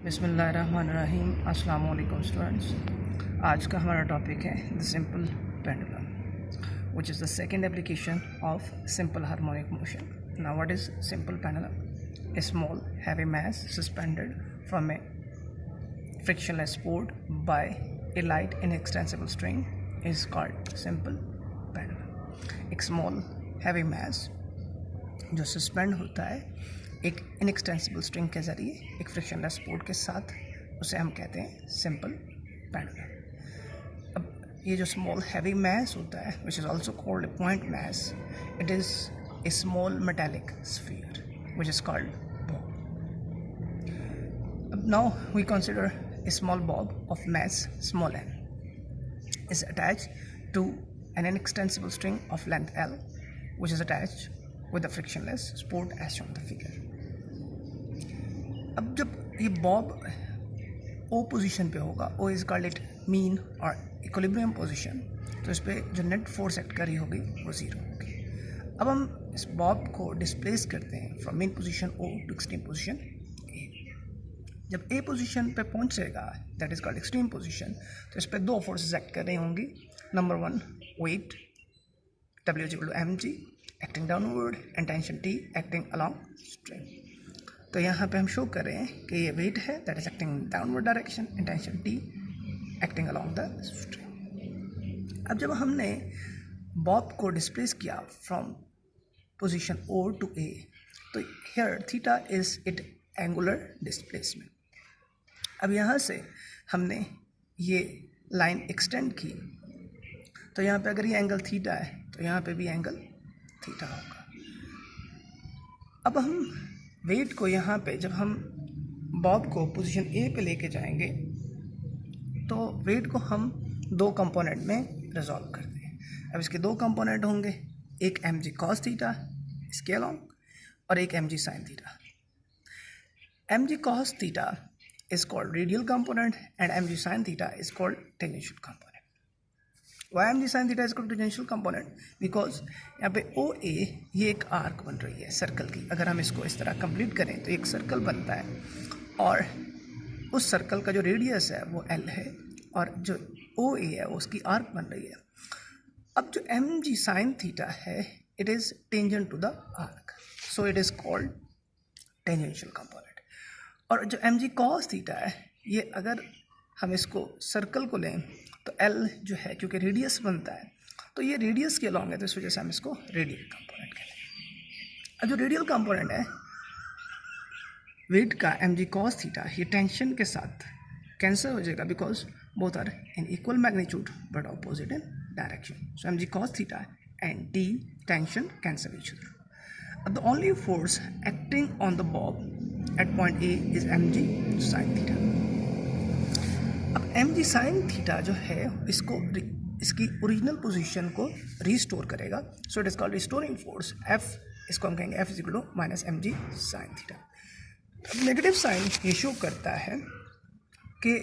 बिस्मिल्लाहिर्रहमानिर्रहीम। अस्सलाम वालेकुम स्टूडेंट्स। आज का हमारा टॉपिक है the simple pendulum which is the second application of simple harmonic motion. Now what is simple pendulum? A small heavy mass suspended from a frictionless board by a light inextensible string is called simple pendulum. एक small heavy mass जो suspend होता है एक inextensible string के ज़रिए एक frictionless board के साथ, उसे हम कहते हैं सिंपल पेंडुलम। अब ये जो स्मॉल हैवी मैस होता है which is also called a point mass, it is a small metallic sphere which is called bob. अब now we consider a small bob of mass small n is attached to an inextensible string of length L which is attached with a frictionless support as shown in the figure. अब जब ये Bob ओ position पे होगा, O is called it mean और equilibrium position, तो इस पर जो नेट फोर्स एक्ट करी होगी वो ज़ीरो होगी। अब हम इस बॉब को डिस्प्लेस करते हैं from mean position O to extreme position A. जब ए पोजीशन पे पहुंचेगा, that is called extreme position, तो इस पर दो फोर्सेस एक्ट कर रही होंगी। Number one, weight W equal to mg acting downward and tension T acting along string. तो यहाँ पे हम शो कर रहे हैं कि ये वेट है that is acting downward direction and tension T acting along the string. अब जब हमने बॉब को डिस्प्लेस किया from position O to A, तो here theta is it angular displacement. अब यहाँ से हमने ये लाइन एक्सटेंड की, तो यहाँ पे अगर ये एंगल थीटा है तो यहाँ पे भी एंगल थीटा होगा। अब हम वेट को यहाँ पे जब हम बॉब को पोजीशन ए पे लेके जाएंगे, तो वेट को हम दो कंपोनेंट में रिजॉल्व करते हैं। अब इसके दो कंपोनेंट होंगे, एक mg cos थीटा इसके अलॉन्ग और एक mg sin theta. mg cos theta is called radial component and mg sin theta is called tangential component. Why mg sin theta is called tangential component? Because यहाँ पे OA ये एक arc बन रही है सर्कल की। अगर हम इसको इस तरह कंप्लीट करें तो एक सर्कल बनता है और उस सर्कल का जो रेडियस है वो L है और जो OA है उसकी आर्क बन रही है। अब जो mg sin थीटा है it is tangent to the arc, so it is called tangential component. और जो mg cos थीटा है, ये अगर हम इसको सर्कल को लें तो L जो है क्योंकि रेडियस बनता है, तो ये रेडियस के अलॉन्ग है, तो इस वजह से हम इसको रेडियल कंपोनेंट कहते हैं। अब जो रेडियल कंपोनेंट है वेट का mg cos थीटा, ये टेंशन के साथ कैंसिल हो जाएगा because both are in equal magnitude but opposite in direction. So mg cos theta and T tension cancel each other. अब the only force acting on the bob at point A is mg sin theta. अब mg sin theta जो है इसकी original position को restore करेगा, so it is called restoring force F। इसको हम कहेंगे F is equal to minus mg sin theta. अब नेगेटिव साइन ये शो करता है कि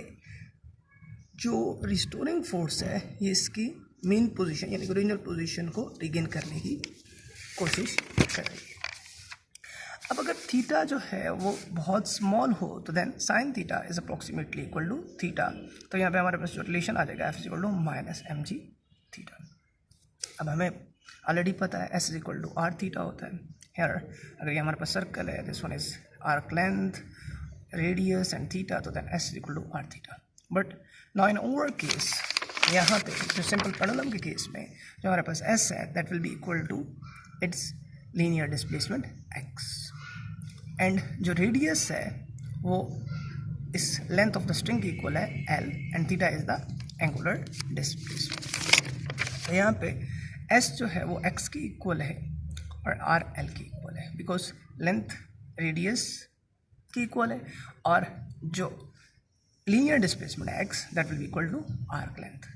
जो रिस्टोरिंग फोर्स है ये इसकी मेन पोजीशन यानी ओरिजिनल पोजीशन को रिगेन करने की कोशिश कर रही है। अब अगर थीटा जो है वो बहुत स्मॉल हो तो then sine theta is approximately equal to theta. तो यहाँ पे हमारे पास जो रिलेशन आ जाएगा F is equal to minus mg theta. अब हमें ऑलरेडी पता है S is equal to R theta होता है। हेयर अगर ये हमारे पास सर्कल है, this one is arc length, radius and theta, तो then S is equal to R theta. But now in our case, यहाँ पे जो सिंपल पेंडुलम के केस में जो हमारे पास S है that will be equal to its linear displacement x, and जो रेडियस है वो इस लेंथ ऑफ द स्ट्रिंग की इक्वल है L and theta is the angular displacement. तो यहाँ पे S जो है वो x की इक्वल है और R L की इक्वल है बिकॉज लेंथ रेडियस की इक्वल है और जो लीनियर डिस्प्लेसमेंट है x that will be equal to arc length.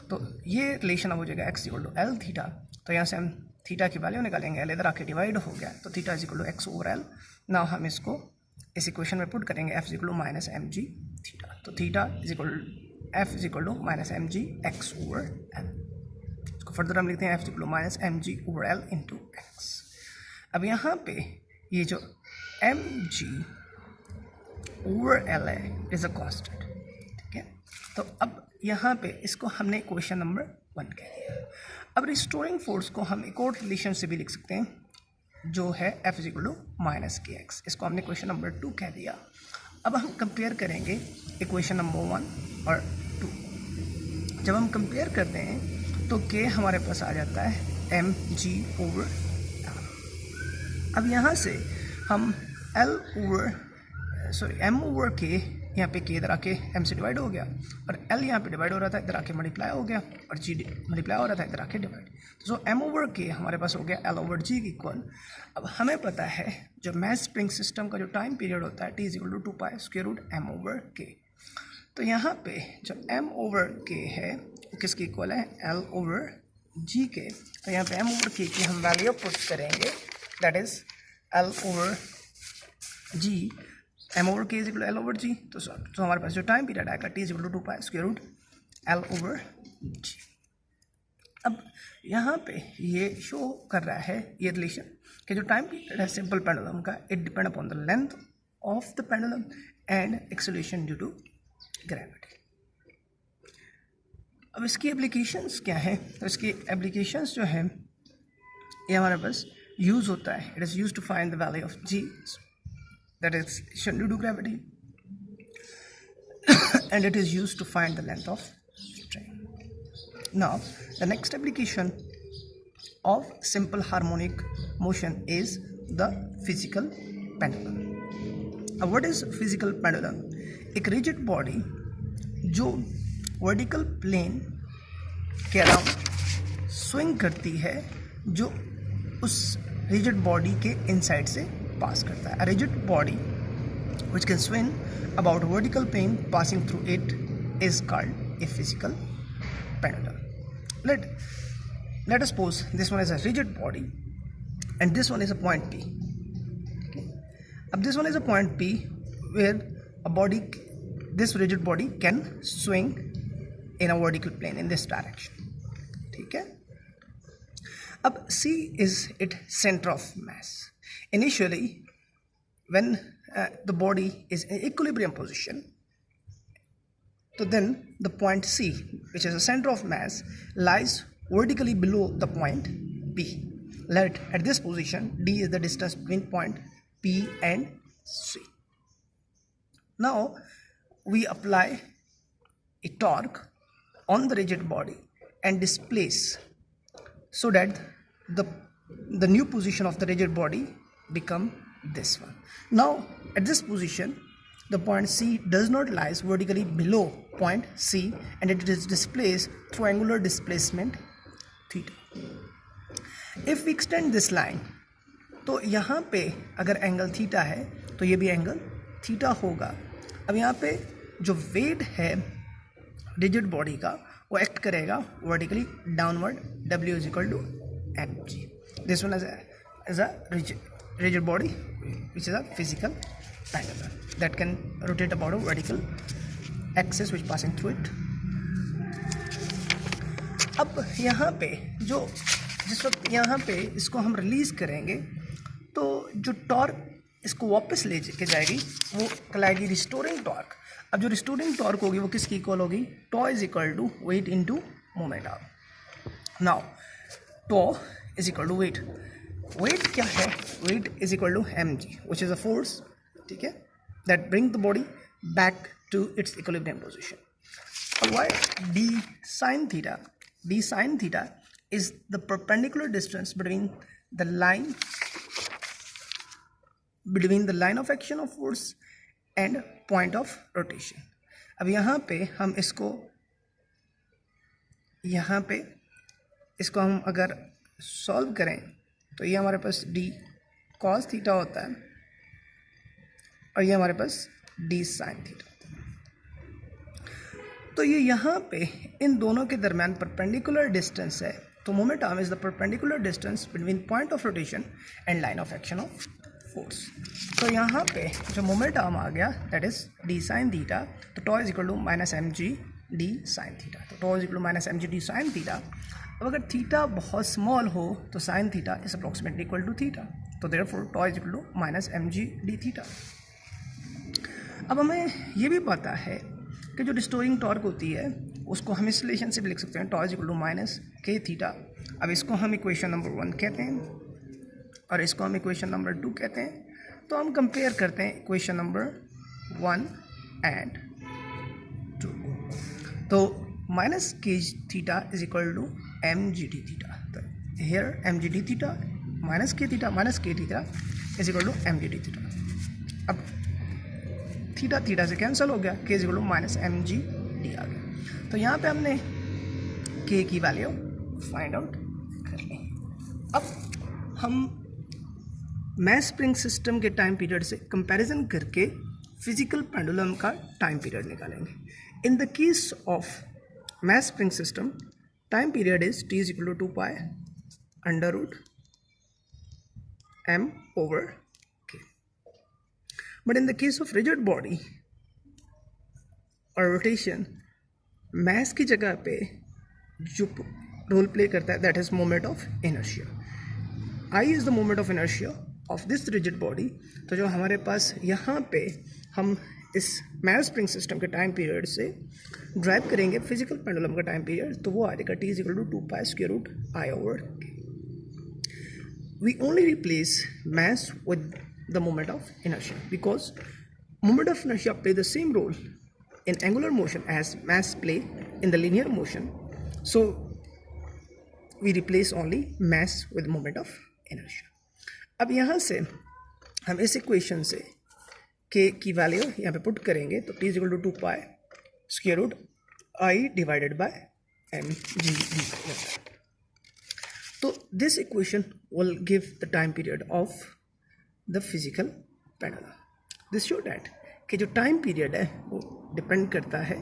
तो ये रिलेशन अब हो जाएगा x equal to L theta. तो यहाँ से हम थीटा की वैल्यू निकालेंगे, L इधर आके डिवाइड हो गया तो theta is equal to x over L। Now हम इसको इस इक्वेशन में पुट करेंगे F is equal to minus mg theta. तो theta is equal F is equal to minus mg x over L। इसको फर्दर हम लिखते हैं F is equal to minus mg over L into x। अब यहाँ पे ये जो mg ओवर एल है इज अ कांस्टेंट, ठीक है। तो अब यहाँ पे इसको हमने इक्वेशन नंबर 1 कह दिया। अब रिस्टोरिंग फोर्स को हम एक और रिलेशन से भी लिख सकते हैं जो है F is equal to minus K X, इसको हमने इक्वेशन नंबर 2 कह दिया। अब हम कंपेयर करेंगे इक्वेशन नंबर 1 और 2। जब हम कंपेयर करते हैं तो के हमारे पास आ जाता है एम जी ओवर एल। अब यहाँ से हम एल ओवर एम ओवर के, यहाँ पे के इधर आके एम से डिवाइड हो गया और एल यहाँ पे डिवाइड हो रहा था, इधर आके मल्टीप्लाई हो गया, और जी मल्टीप्लाई हो रहा था, इधर आके डिवाइड। तो सो एम ओवर के हमारे पास हो गया एल ओवर जी इक्वल। अब हमें पता है जो मैस स्प्रिंग सिस्टम का जो टाइम पीरियड होता है T is equal to 2 pi square root M over K. तो यहाँ पे जो एम ओवर के है वो किसकी इक्वल है, एल ओवर जी के। तो यहाँ पे एम ओवर के की हम वैल्यू पुट करेंगे, that is L over g, M over k is equal to L over जी। तो हमारे पास जो टाइम पीरियड आएगा T is equal to 2 pi square root L over g. अब यहाँ पे ये शो कर रहा है ये रिलेशन कि जो टाइम पीरियड है सिंपल पेंडुलम का, it depend upon the length of the pendulum and acceleration due to gravity. अब इसकी एप्लीकेशंस क्या है, तो इसकी एप्लीकेशंस जो है ये हमारे पास यूज़ होता है, it is use to find the value of G, that is due to gravity, and it is used to find the length of string. Now the next application of simple harmonic motion is the physical pendulum. Now what is physical pendulum? एक rigid body जो vertical plane के around swing करती है, जो उस rigid body के inside से पास करता है। A rigid body which can swing about vertical plane passing through it is called a physical pendulum. Let us suppose this one is a rigid body and this one is a point P. Okay. This one is a point P where this rigid body can swing in a vertical plane in this direction. ठीक है। अब C is its center of mass. Initially, when the body is in equilibrium position, so then the point C, which is the center of mass, lies vertically below the point P. At this position, D is the distance between point P and C. Now, we apply a torque on the rigid body and displace so that the new position of the rigid body become this one. Now at this position the point C does not lies vertically below point C and it is displaced through angular displacement theta. If we extend this line, तो यहाँ पे अगर angle theta है तो ये भी angle theta होगा। अब यहाँ पे जो वेट है रिजिड बॉडी का वो एक्ट करेगा vertically downward, W is equal to mg. This one is a rigid body which is a physical pendulum that can rotate about a vertical axis which passing through it. अब यहाँ पे जिस वक्त यहाँ पे इसको हम रिलीज करेंगे तो जो टॉर्क इसको वापस ले के जाएगी वो कहलाएगी रिस्टोरिंग टॉर्क। अब जो रिस्टोरिंग टॉर्क होगी वो किसकी इक्वल होगी, tau is equal to weight into moment arm. Now tau is equal to weight, weight क्या है, weight is equal to mg which is a force, ठीक है, that bring the body back to its equilibrium position. Why d sin theta is the perpendicular distance between the line of action of force and point of rotation. अब यहाँ पे हम इसको हम अगर solve करें तो ये हमारे पास d cos थीटा होता है और ये हमारे पास d sin थीटा होता है. तो ये यहाँ पे इन दोनों के दरम्यान परपेंडिकुलर डिस्टेंस है, तो moment arm is the perpendicular distance between point of rotation and line of action of force. तो यहाँ पे जो मोमेंट आर्म आ गया that is d sin theta, तो tau is equal to minus M G d sine theta. तो tau is equal to minus M G d sine theta. अब अगर थीटा बहुत स्मॉल हो तो sine theta is approximately equal to theta, तो therefore tau is equal to minus M G D theta. अब हमें ये भी पता है कि जो रिस्टोरिंग टॉर्क होती है उसको हम इस रिलेशन से भी लिख सकते हैं, torque equal to minus k theta. अब इसको हम इक्वेशन नंबर 1 कहते हैं और इसको हम इक्वेशन नंबर 2 कहते हैं। तो हम कंपेयर करते हैं इक्वेशन नंबर 1 एंड 2। तो minus k theta is equal to m G D theta. तो here m G D theta minus k theta is equal to m G D theta. अब theta theta से cancel हो गया, k is equal to minus M G d आ गया। तो यहाँ पे हमने के की वैल्यू फाइंड आउट कर ली। अब हम मैस स्प्रिंग सिस्टम के टाइम पीरियड से कंपैरिजन करके फिजिकल पेंडुलम का टाइम पीरियड निकालेंगे। In the case of mass spring system time period is T is equal to 2 pi under root m over k. But in the case of rigid body or rotation, mass की जगह पे जो role play करता है that is moment of inertia. I is the moment of inertia of this rigid body. तो जो हमारे पास यहाँ पे हम इस मैस स्प्रिंग सिस्टम के टाइम पीरियड से ड्राइव करेंगे फिजिकल पेंडुलम का टाइम पीरियड, तो वो आ जाएगा T is equal to 2 pi square root I over K. We only replace mass with the moment of inertia because moment of inertia play the same role in angular motion as mass play in the linear motion. So we replace only mass with moment of inertia. अब यहाँ से हम इस equation से k की value यहाँ पे put करेंगे तो t is equal to 2 pi square root I divided by M ji D. So this equation will give the time period of the physical pendulum. This show that कि जो time period है वो depend करता है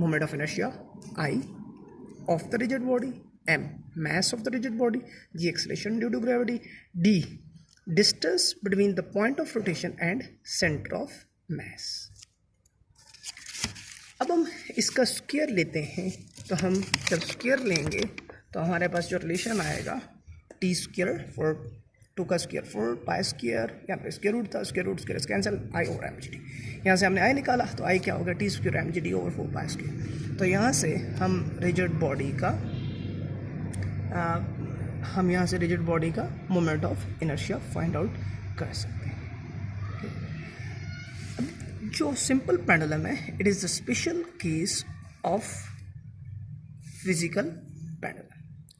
moment of inertia I of the rigid body, m mass of the rigid body, g acceleration due to gravity, d distance between the point of rotation and center of mass. अब हम इसका square लेते हैं, तो हम जब square लेंगे तो हमारे पास जो रिलेशन आएगा टी स्क्वायर फॉर 2 का स्क्वायर 4 पाई स्क्वायर, यहाँ पे स्क्वायर रूट था, square root square cancel I over M ji D. यहाँ से हमने आई निकाला तो आई क्या होगा टी स्क्वायर एम जी डी ओवर 4 पाई स्क्वायर। तो यहाँ से हम रिजिड बॉडी का moment of inertia find out कर सकते हैं। अब जो सिंपल पेंडुलम है it is the special case of physical pendulum.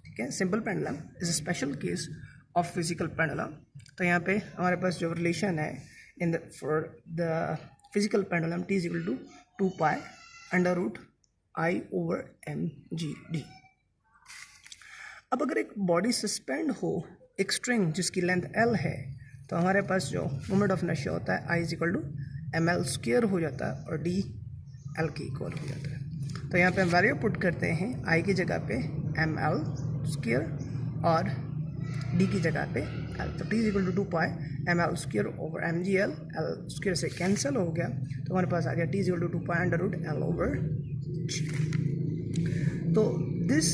ठीक है, simple pendulum is a special case of physical pendulum. तो यहाँ पे हमारे पास जो रिलेशन है in the for the physical pendulum T is equal to 2 pi under root I over M ji D. अब अगर एक बॉडी सस्पेंड हो एक स्ट्रिंग जिसकी लेंथ एल है तो हमारे पास जो मोमेंट ऑफ इनर्शिया होता है I is equal to M L square हो जाता है और डी एल के इक्वल हो जाता है। तो यहाँ पे हम वैल्यू पुट करते हैं आई की जगह पे एम एल स्क्वायर और डी की जगह पे एल। तो T is equal to 2 pi M L square over M G L square से कैंसिल हो गया तो हमारे पास आ गया T is equal to 2 pi under root L over जी। तो this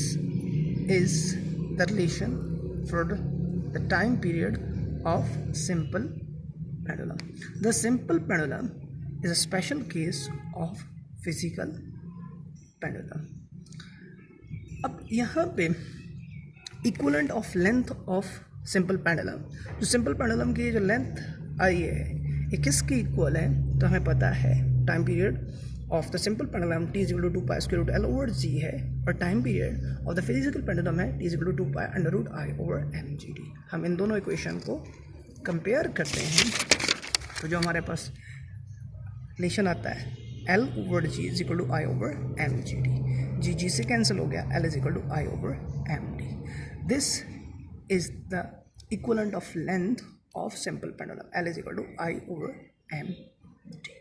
is the relation for the time period of simple pendulum. The simple pendulum is a special case of physical pendulum. अब यहाँ पे equivalent of length of simple pendulum, जो simple pendulum की जो length आई है ये किसके इक्वल है, तो हमें पता है time period of the simple pendulum T is equal to 2 pi square root L over g है और time period of the physical pendulum है T is equal to 2 pi under root I over M ji D. हम इन दोनों equation को compare करते हैं तो जो हमारे पास रिलेशन आता है L over g is equal to I over M ji D. G g से कैंसिल हो गया, L is equal to I over M D. This is the equivalent of length of simple pendulum, L is equal to I over M D.